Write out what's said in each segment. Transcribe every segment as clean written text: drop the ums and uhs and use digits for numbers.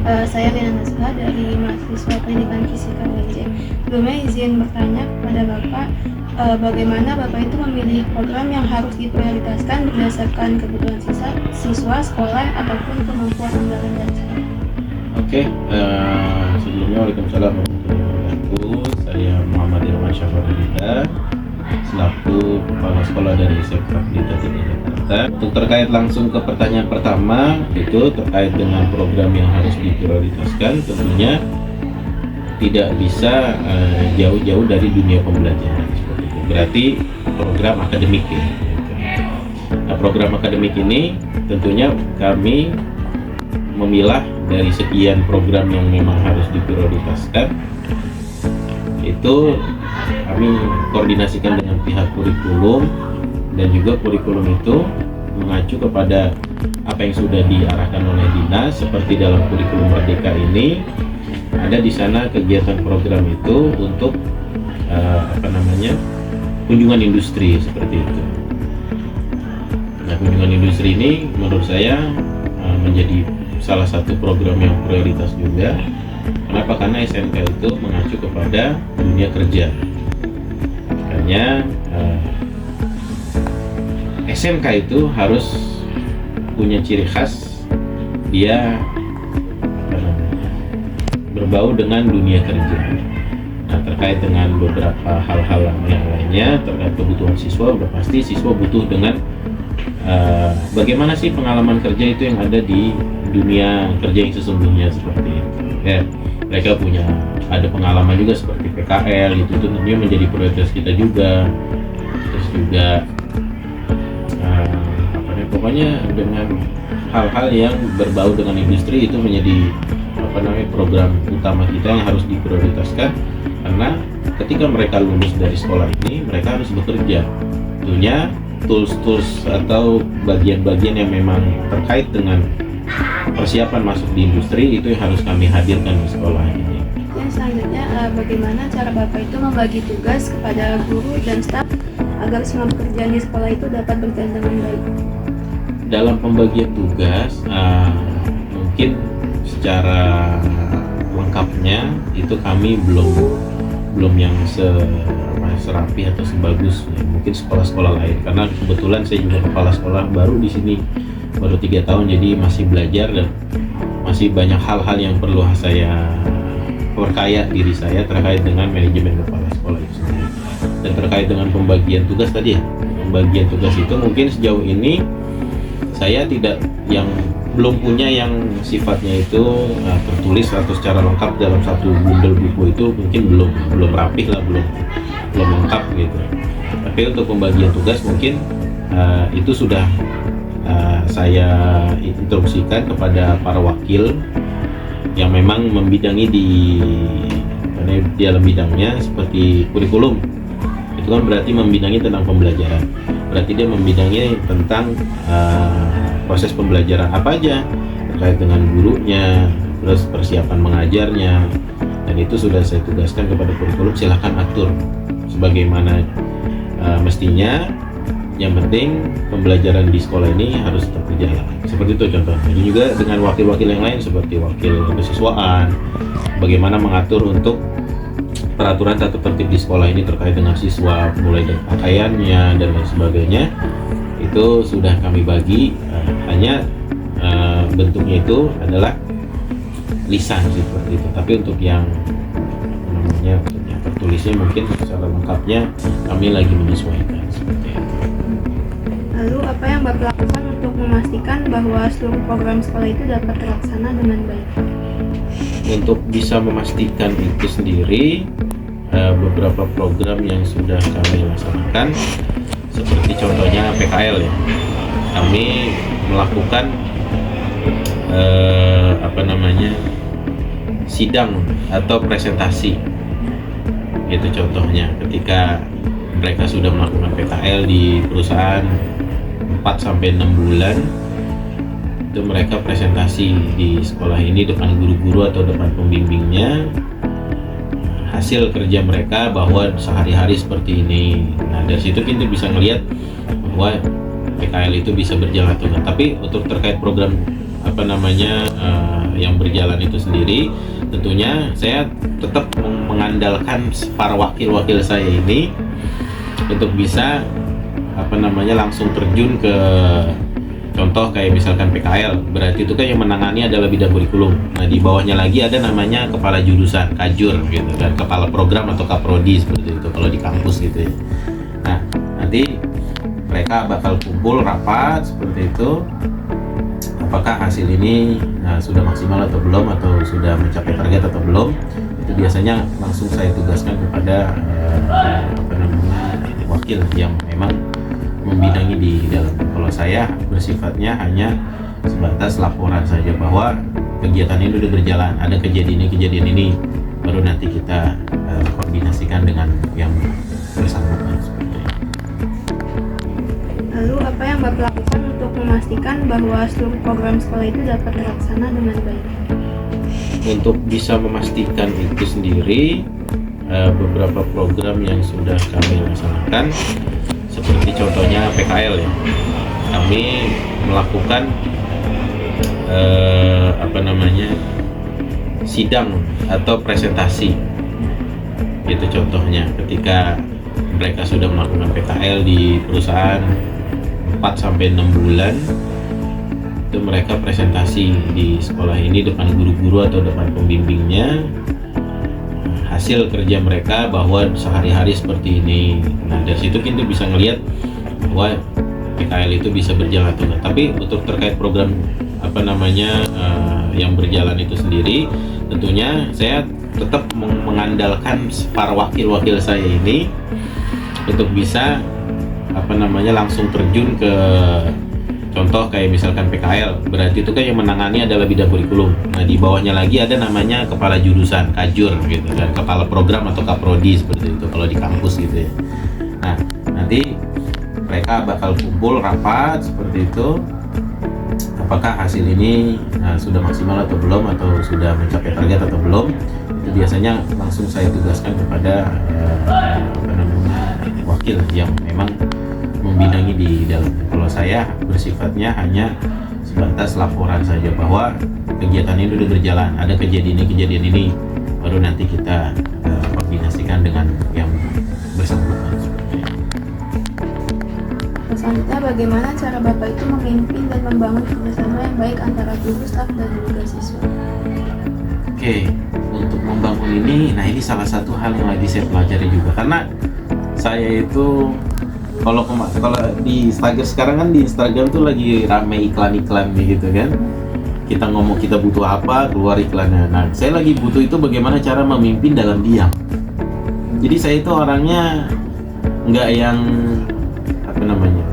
Saya Lina Nasra dari mahasiswa pendidikan fisika UNJ. Sebelumnya izin bertanya kepada Bapak, bagaimana Bapak itu memilih program yang harus diprioritaskan berdasarkan kebutuhan siswa, sekolah, ataupun kemampuan anggaran dari sekolah? Oke, sebelumnya Waalaikumsalam warahmatullahi wabarakatuh. Saya Muhammad Irwan Syafruddin, selaku kepala sekolah dari SMK Pendidikan Tinggi Jakarta. Untuk terkait langsung ke pertanyaan pertama, itu terkait dengan program yang harus diprioritaskan, tentunya tidak bisa jauh-jauh dari dunia pembelajaran. Seperti itu. Berarti program akademik ya. Nah, program akademik ini tentunya kami memilah dari sekian program yang memang harus diprioritaskan, itu kami koordinasikan dengan pihak kurikulum, dan juga kurikulum itu mengacu kepada apa yang sudah diarahkan oleh dinas. Seperti dalam kurikulum Merdeka ini ada di sana kegiatan program itu untuk kunjungan industri seperti itu. Nah, kunjungan industri ini menurut saya menjadi salah satu program yang prioritas juga. Kenapa? Karena SMK itu mengacu kepada dunia kerja. Makanya SMK itu harus punya ciri khas, dia berbau dengan dunia kerja. Nah, terkait dengan beberapa hal-hal yang lainnya terkait kebutuhan siswa, udah pasti siswa butuh dengan bagaimana sih pengalaman kerja itu yang ada di dunia kerja yang sesungguhnya seperti itu. Ya, mereka ada pengalaman juga seperti PKL itu tentunya menjadi prioritas kita juga. Terus juga pokoknya dengan hal-hal yang berbau dengan industri itu menjadi program utama kita yang harus diprioritaskan, karena ketika mereka lulus dari sekolah ini mereka harus bekerja. Tentunya tools atau bagian-bagian yang memang terkait dengan persiapan masuk di industri itu yang harus kami hadirkan di sekolah ini. Selanjutnya, bagaimana cara Bapak itu membagi tugas kepada guru dan staf agar semua pekerjaan di sekolah itu dapat berjalan dengan baik? Dalam pembagian tugas, mungkin secara lengkapnya itu kami belum yang serapi atau sebagus mungkin sekolah-sekolah lain, karena kebetulan saya juga kepala sekolah baru di sini, baru 3 tahun, jadi masih belajar dan masih banyak hal-hal yang perlu saya perkaya diri saya terkait dengan manajemen kepala sekolah itu sendiri. Dan terkait dengan pembagian tugas tadi ya, pembagian tugas itu mungkin sejauh ini saya belum punya yang sifatnya itu tertulis atau secara lengkap dalam satu bundel buku, itu mungkin belum rapih lah, belum lengkap gitu. Tapi untuk pembagian tugas mungkin itu sudah saya instruksikan kepada para wakil yang memang membidangi di dalam bidangnya. Seperti kurikulum itu kan berarti membidangi tentang pembelajaran, berarti dia membidangi tentang proses pembelajaran apa aja terkait dengan gurunya, terus persiapan mengajarnya, dan itu sudah saya tugaskan kepada kurikulum. Silahkan atur sebagaimana mestinya. Yang penting pembelajaran di sekolah ini harus tetap berjalan. Seperti itu contohnya. Ini juga dengan wakil-wakil yang lain seperti wakil kesiswaan, bagaimana mengatur untuk peraturan tata tertib di sekolah ini terkait dengan siswa, mulai dari pakaiannya dan lain sebagainya. Itu sudah kami bagi, hanya bentuknya itu adalah lisan seperti itu. Tapi untuk yang tertulisnya mungkin secara lengkapnya kami lagi menyesuaikan seperti itu. Lalu apa yang Bapak lakukan untuk memastikan bahwa seluruh program sekolah itu dapat terlaksana dengan baik? Untuk bisa memastikan itu sendiri, beberapa program yang sudah kami laksanakan, seperti contohnya PKL ya, kami melakukan sidang atau presentasi. Itu contohnya ketika mereka sudah melakukan PKL di perusahaan 4-6 bulan, itu mereka presentasi di sekolah ini depan guru-guru atau depan pembimbingnya hasil kerja mereka bahwa sehari-hari seperti ini. Nah, dari situ kita bisa melihat bahwa PKL itu bisa berjalan atau enggak. Tapi untuk terkait program apa namanya yang berjalan itu sendiri, tentunya saya tetap mengandalkan para wakil-wakil saya ini untuk bisa apa namanya langsung terjun ke contoh kayak misalkan PKL, berarti itu kan yang menangani adalah bidang kurikulum. Nah di bawahnya lagi ada namanya kepala jurusan, kajur gitu kan, kepala program atau kaprodi seperti itu kalau di kampus gitu ya. Nah nanti mereka bakal kumpul rapat seperti itu, apakah hasil ini sudah maksimal atau belum, atau sudah mencapai target atau belum. Itu biasanya langsung saya tugaskan kepada apa namanya wakil yang memang membidangi di dalam. Kalau saya bersifatnya hanya sebatas laporan saja bahwa kegiatan ini sudah berjalan, ada kejadian ini, baru nanti kita koordinasikan dengan yang bersangkutan. Lalu apa yang Bapak lakukan untuk memastikan bahwa seluruh program sekolah itu dapat terlaksana dengan baik? Untuk bisa memastikan itu sendiri, beberapa program yang sudah kami laksanakan seperti contohnya PKL ya, kami melakukan apa namanya sidang atau presentasi. Itu contohnya ketika mereka sudah melakukan PKL di perusahaan 4-6 bulan, itu mereka presentasi di sekolah ini depan guru-guru atau depan pembimbingnya hasil kerja mereka bahwa sehari-hari seperti ini. Nah dari situ kita bisa ngelihat bahwa PKL itu bisa berjalan atau enggak. Tapi untuk terkait program apa namanya yang berjalan itu sendiri, tentunya saya tetap mengandalkan para wakil-wakil saya ini untuk bisa apa namanya langsung terjun ke contoh kayak misalkan PKL, berarti itu kan yang menangani adalah bidang kurikulum. Nah di bawahnya lagi ada namanya kepala jurusan, kajur gitu kan, kepala program atau kaprodi seperti itu kalau di kampus gitu ya. Nah nanti mereka bakal kumpul rapat seperti itu, apakah hasil ini sudah maksimal atau belum, atau sudah mencapai target atau belum. Itu biasanya langsung saya tugaskan kepada apa namanya wakil yang memang membidangi di dalam. Kalau saya bersifatnya hanya sebatas laporan saja bahwa kegiatan ini sudah berjalan, ada kejadian ini, baru nanti kita koordinasikan dengan yang bersangkutan. Selanjutnya, bagaimana cara Bapak itu memimpin dan membangun kerjasama yang baik antara guru, staf, dan juga siswa? Oke, untuk membangun ini, nah ini salah satu hal yang lagi saya pelajari juga, karena saya itu kalau di Instagram sekarang kan, di Instagram tuh lagi rame iklan-iklan gitu kan, kita ngomong kita butuh apa, keluar iklannya. Nah saya lagi butuh itu bagaimana cara memimpin dalam diam. Jadi saya itu orangnya nggak yang apa namanya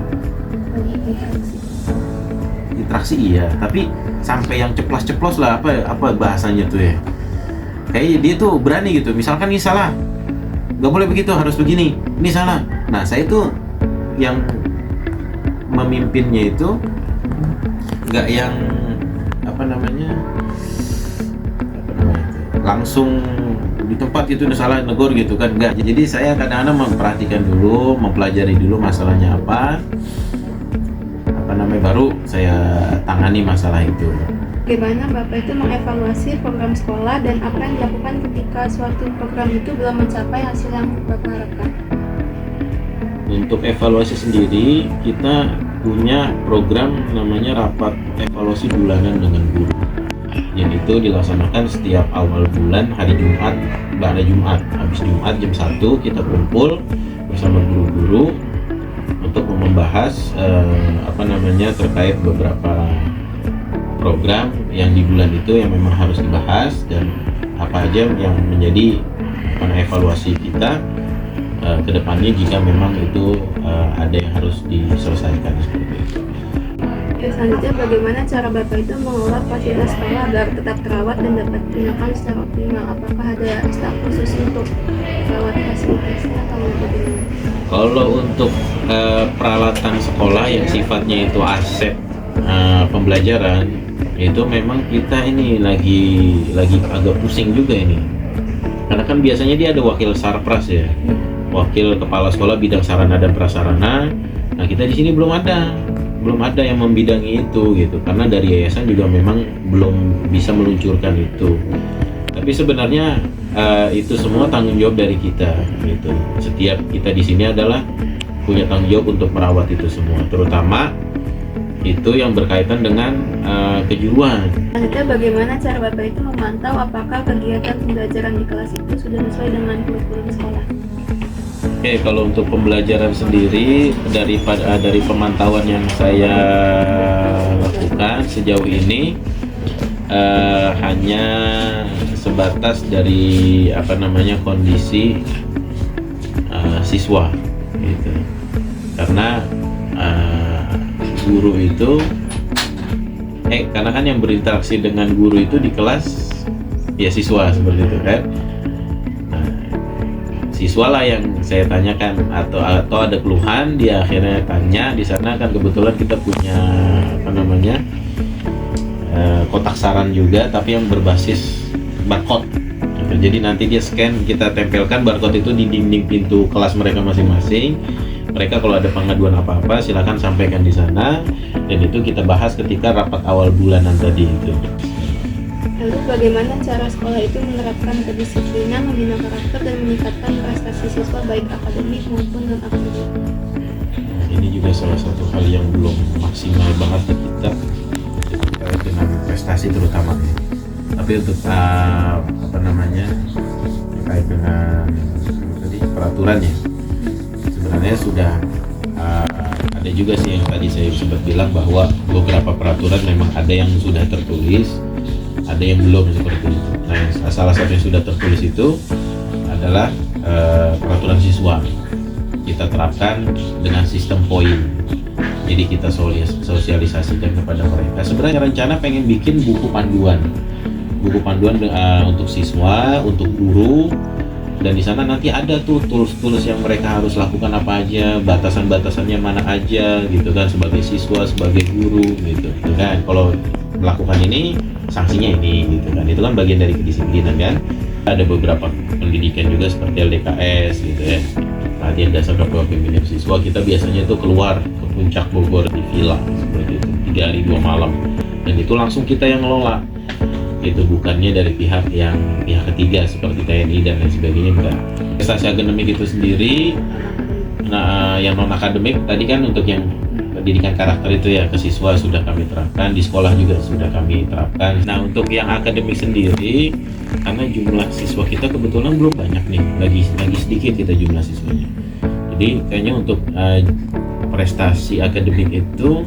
interaksi iya, tapi sampai yang ceplos-ceplos lah, apa bahasanya tuh ya, kayak dia tuh berani gitu, misalkan ini salah, nggak boleh begitu, harus begini, ini salah. Nah saya tuh yang memimpinnya itu nggak yang apa namanya langsung di tempat itu udah salah negor gitu kan, enggak. Jadi saya kadang-kadang memperhatikan dulu, mempelajari dulu masalahnya apa namanya, baru saya tangani masalah itu. Bagaimana Bapak itu mengevaluasi program sekolah dan apa yang dilakukan ketika suatu program itu belum mencapai hasil yang Bapak harapkan? Untuk evaluasi sendiri, kita punya program namanya rapat evaluasi bulanan dengan guru, yang itu dilaksanakan setiap awal bulan hari Jumat, pada Jumat, habis Jumat jam 1 kita kumpul bersama guru-guru untuk membahas apa namanya terkait beberapa program yang di bulan itu yang memang harus dibahas, dan apa aja yang menjadi evaluasi kita ke depannya jika memang itu ada yang harus diselesaikan seperti itu. Selanjutnya, bagaimana cara Bapak itu mengelola fasilitas sekolah agar tetap terawat dan dapat digunakan secara optimal? Apakah ada staf khusus untuk merawat fasilitasnya atau bagaimana? Kalau untuk peralatan sekolah yang sifatnya itu aset pembelajaran, itu memang kita ini lagi agak pusing juga ini, karena kan biasanya dia ada wakil sarpras ya, wakil kepala sekolah bidang sarana dan prasarana. Nah kita di sini belum ada. belum ada yang membidangi itu gitu, karena dari yayasan juga memang belum bisa meluncurkan itu. Tapi sebenarnya itu semua tanggung jawab dari kita gitu. Setiap kita di sini adalah punya tanggung jawab untuk merawat itu semua, terutama itu yang berkaitan dengan kejuruan. Selanjutnya, bagaimana cara Bapak itu memantau apakah kegiatan pembelajaran di kelas itu sudah sesuai dengan kurikulum sekolah? Oke, kalau untuk pembelajaran sendiri dari pemantauan yang saya lakukan sejauh ini hanya sebatas dari kondisi siswa gitu. Karena guru itu karena kan yang berinteraksi dengan guru itu di kelas ya siswa seperti itu kan. Nah, siswa lah yang saya tanyakan atau ada keluhan, dia akhirnya tanya di sana kan. Kebetulan kita punya kotak saran juga, tapi yang berbasis barcode. Jadi nanti dia scan, kita tempelkan barcode itu di dinding pintu kelas mereka masing-masing. Mereka kalau ada pengaduan apa-apa silakan sampaikan di sana, dan itu kita bahas ketika rapat awal bulanan tadi itu. Lalu bagaimana cara sekolah itu menerapkan kedisiplinan, membina karakter, dan meningkatkan prestasi siswa baik akademik maupun non akademik? Ini juga salah satu hal yang belum maksimal banget di kita terkait dengan prestasi terutama. Tapi untuk terkait dengan peraturannya, sebenarnya sudah ada juga sih yang tadi saya sempat bilang bahwa beberapa peraturan memang ada yang sudah tertulis, ada yang belum seperti itu. Nah, salah satu yang sudah tertulis itu adalah peraturan siswa. Kita terapkan dengan sistem poin. Jadi kita sosialisasikan kepada mereka. Sebenarnya rencana pengen bikin buku panduan untuk siswa, untuk guru. Dan di sana nanti ada tuh tools yang mereka harus lakukan apa aja, batasan-batasannya mana aja gitu kan, sebagai siswa, sebagai guru gitu kan. Kalau melakukan ini, sanksinya ini gitu kan. Itu kan bagian dari kedisiplinan kan. Ada beberapa pendidikan juga seperti LDKS gitu ya, latihan dasar kepemimpinan siswa. Kita biasanya tuh keluar ke puncak Bogor di villa seperti itu, 3 hari 2 malam, dan itu langsung kita yang ngelola. Itu bukannya dari pihak ketiga seperti TNI dan lain sebagainya, enggak. Prestasi akademik itu sendiri, nah yang non akademik tadi kan untuk yang pendidikan karakter itu ya ke siswa sudah kami terapkan, di sekolah juga sudah kami terapkan. Nah, untuk yang akademik sendiri, karena jumlah siswa kita kebetulan belum banyak nih, lagi sedikit kita jumlah siswanya. Jadi kayaknya untuk prestasi akademik itu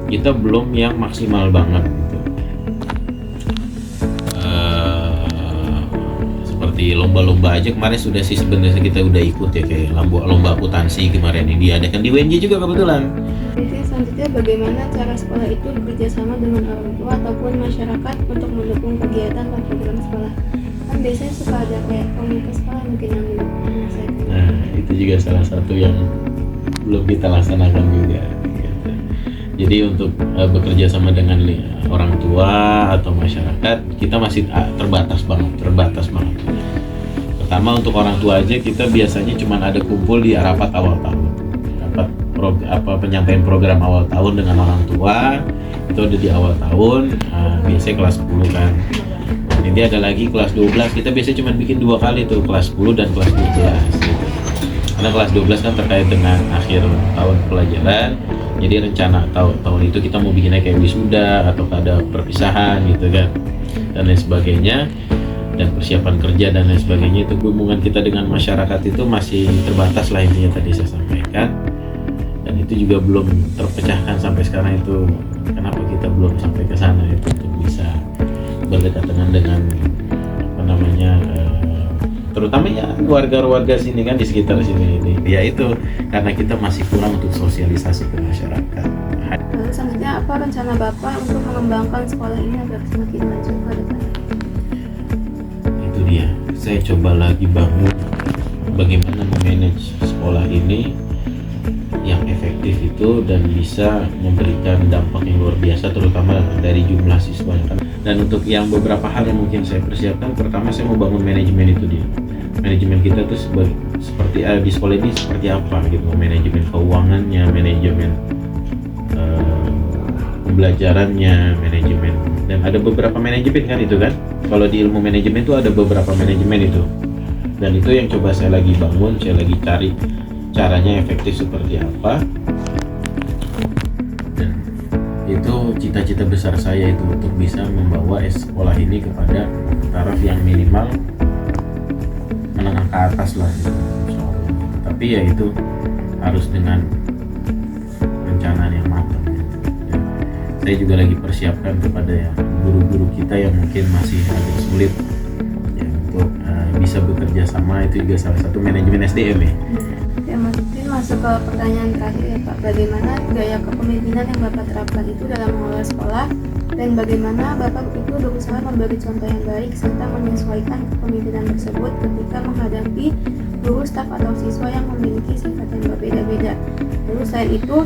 kita belum yang maksimal banget gitu. Seperti lomba-lomba aja kemarin sudah sih sebenarnya kita udah ikut ya, kayak lomba akuntansi kemarin ini diadakan di UNJ juga kebetulan. Jadi selanjutnya, bagaimana cara sekolah itu bekerja sama dengan orang tua ataupun masyarakat untuk mendukung kegiatan dan program sekolah? Kan biasanya suka ada kayak komunitas sekolah mungkin yang menyelesaikan. Nah, itu juga salah satu yang belum kita laksanakan juga gitu. Jadi untuk bekerja sama dengan orang tua atau masyarakat, kita masih terbatas banget. Pertama, untuk orang tua aja kita biasanya cuma ada kumpul di rapat awal tahun, penyampaian program awal tahun dengan orang tua itu ada di awal tahun. Biasanya kelas 10 kan. Nanti ada lagi kelas 12, kita biasanya cuma bikin 2 kali tuh, kelas 10 dan kelas 12 gitu. Karena kelas 12 kan terkait dengan akhir tahun pelajaran. Jadi rencana tahun itu kita mau bikinnya kayak wisuda atau ada perpisahan gitu kan, dan lain sebagainya, dan persiapan kerja dan lain sebagainya. Itu hubungan kita dengan masyarakat itu masih terbatas lah, intinya tadi saya sampaikan. Dan itu juga belum terpecahkan sampai sekarang itu. Kenapa kita belum sampai ke sana itu, untuk bisa berdekatan dengan terutama ya warga-warga sini kan, di sekitar sini ini. Ya itu karena kita masih kurang untuk sosialisasi ke masyarakat. Lalu selanjutnya, apa rencana Bapak untuk mengembangkan sekolah ini agar semakin maju ke depannya? Itu dia, saya coba lagi bangun bagaimana memanage sekolah ini yang efektif itu dan bisa memberikan dampak yang luar biasa, terutama dari jumlah siswa kan. Dan untuk yang beberapa hal yang mungkin saya persiapkan, pertama saya mau bangun manajemen itu dia. Manajemen kita tuh seperti di sekolah ini seperti apa gitu, manajemen keuangannya, manajemen pembelajarannya, manajemen, dan ada beberapa manajemen kan itu kan. Kalau di ilmu manajemen itu ada beberapa manajemen itu, dan itu yang coba saya lagi bangun, saya lagi cari caranya efektif seperti apa. Dan itu cita-cita besar saya itu untuk bisa membawa sekolah ini kepada taraf yang minimal menengah ke atas lah gitu, insya Allah. Tapi ya itu harus dengan perencanaan yang matang gitu. Dan saya juga lagi persiapkan kepada ya guru-guru kita yang mungkin masih agak sulit ya, untuk bisa bekerja sama. Itu juga salah satu manajemen SDM ya. Ya, mungkin masuk ke pertanyaan terakhir ya Pak, bagaimana gaya kepemimpinan yang Bapak terapkan itu dalam mengelola sekolah, dan bagaimana Bapak itu berusaha memberi contoh yang baik serta menyesuaikan kepemimpinan tersebut ketika menghadapi guru, staf, atau siswa yang memiliki sifat yang berbeda-beda. Lalu selain itu,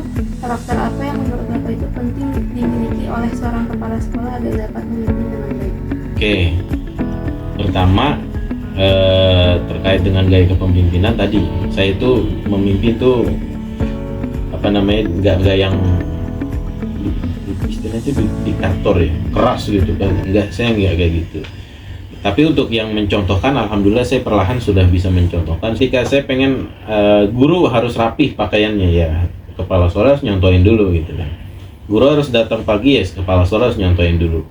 karakter apa yang menurut Bapak itu penting dimiliki oleh seorang kepala sekolah agar dapat memimpin dengan baik? Oke, pertama terkait dengan gaya kepemimpinan tadi, saya itu memimpin tuh nggak yang istilahnya diktator ya, keras gitu kan, saya nggak kayak gitu. Tapi untuk yang mencontohkan, alhamdulillah saya perlahan sudah bisa mencontohkan. Ketika saya pengen guru harus rapih pakaiannya, ya kepala sekolah harus nyontohin dulu gitu kan. Guru harus datang pagi, ya kepala sekolah harus nyontohin dulu.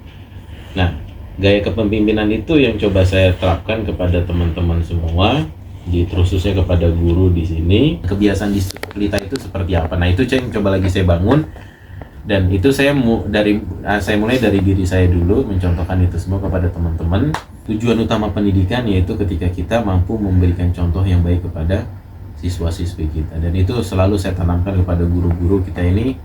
Nah, gaya kepemimpinan itu yang coba saya terapkan kepada teman-teman semua, khususnya kepada guru di sini. Kebiasaan di Pelita itu seperti apa? Nah, itu yang coba lagi saya bangun, dan itu saya mulai dari diri saya dulu, mencontohkan itu semua kepada teman-teman. Tujuan utama pendidikan yaitu ketika kita mampu memberikan contoh yang baik kepada siswa-siswi kita, dan itu selalu saya tanamkan kepada guru-guru kita ini.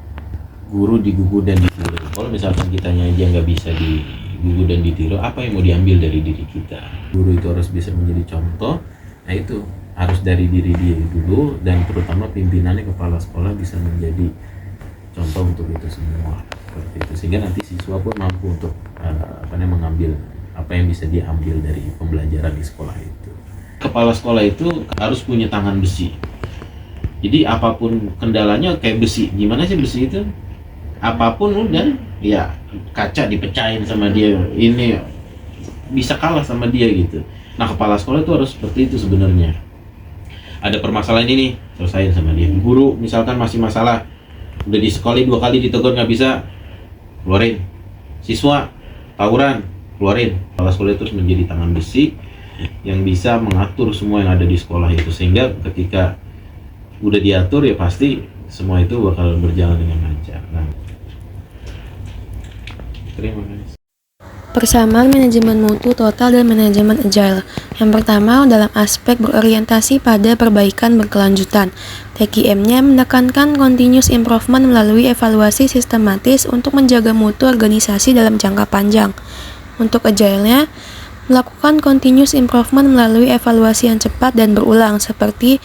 Guru digugu dan ditiru. Kalau misalkan kitanya aja nggak bisa digugu dan ditiru, apa yang mau diambil dari diri kita? Guru itu harus bisa menjadi contoh. Nah, itu harus dari diri dia dulu, dan terutama pimpinannya, kepala sekolah bisa menjadi contoh untuk itu semua. Seperti itu, sehingga nanti siswa pun mampu untuk mengambil apa yang bisa diambil dari pembelajaran di sekolah itu. Kepala sekolah itu harus punya tangan besi. Jadi apapun kendalanya kayak besi. Gimana sih besi itu? Apapun udah, ya kaca dipecahin sama dia, ini bisa kalah sama dia gitu. Nah, kepala sekolah itu harus seperti itu sebenarnya. Ada permasalahan ini, selesaiin sama dia. Guru misalkan masih masalah, udah di sekolah 2 kali ditegur nggak bisa, keluarin. Siswa tawuran, keluarin. Kepala sekolah itu harus menjadi tangan besi yang bisa mengatur semua yang ada di sekolah itu, sehingga ketika udah diatur ya pasti semua itu bakal berjalan dengan lancar. Nah, terima kasih. Persamaan manajemen mutu total dan manajemen agile. Yang pertama, dalam aspek berorientasi pada perbaikan berkelanjutan. TQM-nya menekankan continuous improvement melalui evaluasi sistematis untuk menjaga mutu organisasi dalam jangka panjang. Untuk agile-nya, melakukan continuous improvement melalui evaluasi yang cepat dan berulang, seperti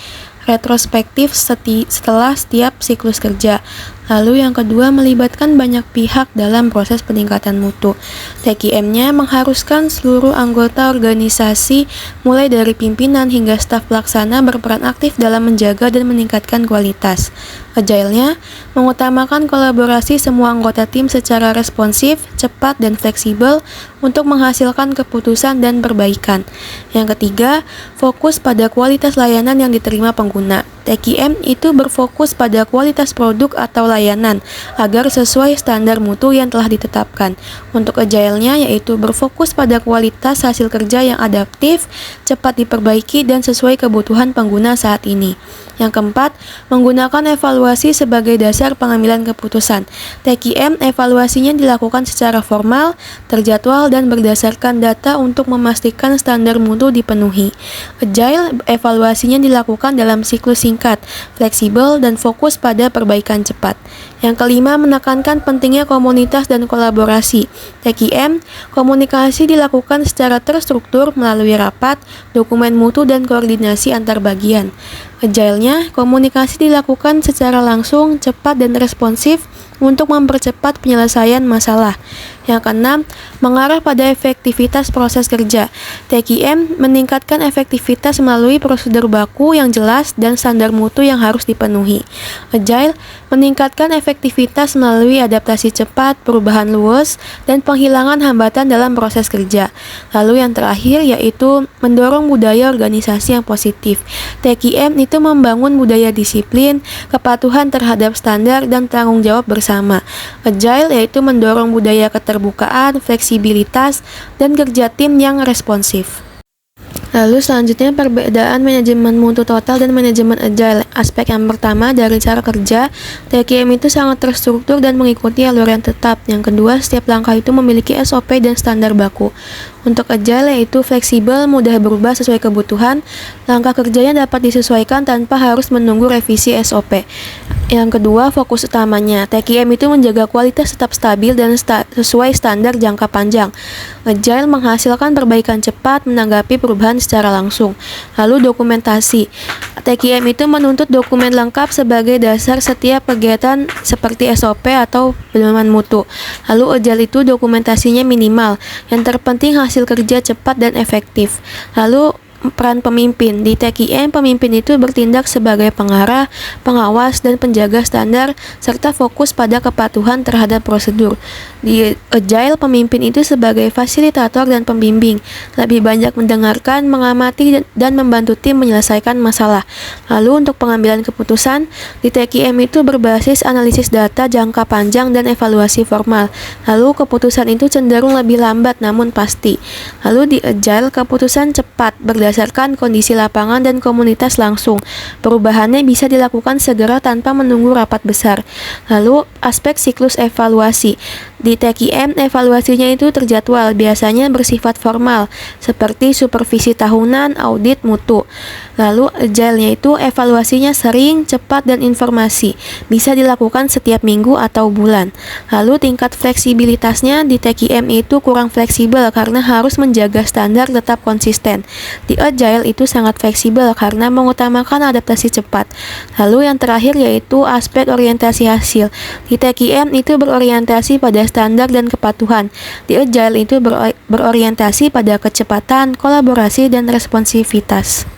retrospektif setelah setiap siklus kerja. Lalu yang kedua, melibatkan banyak pihak dalam proses peningkatan mutu. TQM-nya mengharuskan seluruh anggota organisasi, mulai dari pimpinan hingga staf pelaksana, berperan aktif dalam menjaga dan meningkatkan kualitas. Agile-nya mengutamakan kolaborasi semua anggota tim secara responsif, cepat, dan fleksibel untuk menghasilkan keputusan dan perbaikan. Yang ketiga, fokus pada kualitas layanan yang diterima pengguna. TQM itu berfokus pada kualitas produk atau layanan agar sesuai standar mutu yang telah ditetapkan. Untuk agile-nya yaitu berfokus pada kualitas hasil kerja yang adaptif, cepat diperbaiki, dan sesuai kebutuhan pengguna saat ini. Yang keempat, menggunakan evaluasi sebagai dasar pengambilan keputusan. TQM evaluasinya dilakukan secara formal, terjadwal, dan berdasarkan data untuk memastikan standar mutu dipenuhi. Agile evaluasinya dilakukan dalam siklus singkat, fleksibel, dan fokus pada perbaikan cepat. Yang kelima, menekankan pentingnya komunitas dan kolaborasi. TQM, komunikasi dilakukan secara terstruktur melalui rapat, dokumen mutu, dan koordinasi antar bagian. Agile-nya, komunikasi dilakukan secara langsung, cepat, dan responsif untuk mempercepat penyelesaian masalah. Yang keenam, mengarah pada efektivitas proses kerja. TQM meningkatkan efektivitas melalui prosedur baku yang jelas dan standar mutu yang harus dipenuhi. Agile meningkatkan efektivitas melalui adaptasi cepat, perubahan luas, dan penghilangan hambatan dalam proses kerja. Lalu yang terakhir yaitu mendorong budaya organisasi yang positif. TQM itu membangun budaya disiplin, kepatuhan terhadap standar, dan tanggung jawab bersama. Agile yaitu mendorong budaya keterbukaan, fleksibilitas, dan kerja tim yang responsif. Lalu selanjutnya perbedaan manajemen mutu total dan manajemen agile. Aspek yang pertama dari cara kerja, TQM itu sangat terstruktur dan mengikuti alur yang tetap. Yang kedua, setiap langkah itu memiliki SOP dan standar baku. Untuk agile yaitu fleksibel, mudah berubah sesuai kebutuhan. Langkah kerjanya dapat disesuaikan tanpa harus menunggu revisi SOP. Yang kedua, fokus utamanya. TQM itu menjaga kualitas tetap stabil dan sesuai standar jangka panjang. Agile menghasilkan perbaikan cepat menanggapi perubahan secara langsung. Lalu dokumentasi. TQM itu menuntut dokumen lengkap sebagai dasar setiap kegiatan seperti SOP atau pedoman mutu. Lalu agile itu dokumentasinya minimal. Yang terpenting hasil kerja cepat dan efektif. Lalu peran pemimpin. Di TQM, pemimpin itu bertindak sebagai pengarah, pengawas, dan penjaga standar, serta fokus pada kepatuhan terhadap prosedur. Di Agile, pemimpin itu sebagai fasilitator dan pembimbing, lebih banyak mendengarkan, mengamati, dan membantu tim menyelesaikan masalah. Lalu untuk pengambilan keputusan, di TQM itu berbasis analisis data jangka panjang dan evaluasi formal. Lalu keputusan itu cenderung lebih lambat namun pasti. Lalu di Agile, keputusan cepat berdasarkan kondisi lapangan dan komunitas langsung. Perubahannya bisa dilakukan segera tanpa menunggu rapat besar. Lalu aspek siklus evaluasi. Di TQM, evaluasinya itu terjadwal, biasanya bersifat formal, seperti supervisi tahunan, audit mutu. Lalu agile-nya itu evaluasinya sering, cepat, dan informasi, bisa dilakukan setiap minggu atau bulan. Lalu tingkat fleksibilitasnya di TQM itu kurang fleksibel karena harus menjaga standar tetap konsisten. Di agile itu sangat fleksibel karena mengutamakan adaptasi cepat. Lalu yang terakhir yaitu aspek orientasi hasil. Di TQM itu berorientasi pada standar dan kepatuhan. Di agile itu berorientasi pada kecepatan, kolaborasi, dan responsivitas.